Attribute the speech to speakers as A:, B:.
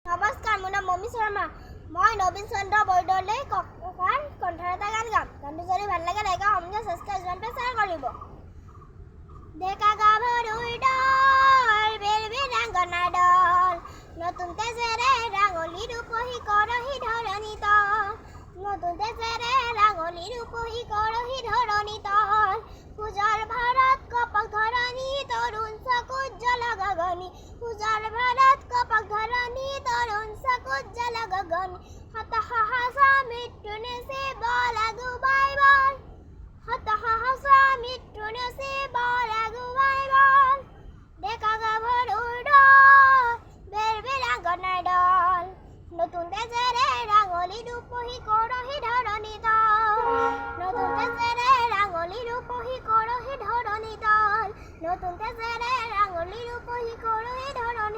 A: নমস্কাৰ, মোৰ নাম মমি শৰ্মা। মই নবীন চন্দ্ৰ বৰদলৈ কণ্ঠৰ এটা গান গাম। গানটো যদি ভাল লাগে লাইক সমজা সাবস্ক্ৰাইব জনপে শ্বেয়াৰ কৰিব। ডেকা গাভৰুৰ দল বেৰবে ডাঙৰ দল নতুন তেজেৰে ৰাঙলী ৰূপহী কৰহি ধৰণী তল নতুন তেজেৰে ৰাঙলী ৰূপহী কৰহি ধৰণী তল পূজাৰ ভাৰত কপক ধৰণী তৰুণ চকুজ্জ্বল গগনী পূজাৰ ভাৰত কপক ধৰণী তৰুণ চকুজ্জ্বল গগনী হতাশা মৃত্যু নেচে বল আগুৱাই বল হতাশা মৃত্যু নেচে বল আগুৱাই বল ডেকা গাভৰুৰ দল বেৰবে ডাঙৰ দল নতুন তেজেৰে ৰাঙলী ৰূপহী কৰহি ধৰণী তল নতুন তেজেৰে ৰাঙলী ৰূপহী কৰহি ধৰণী তল নতুন তেজেৰে ৰাঙলী ৰূপহী কৰহি ধৰণী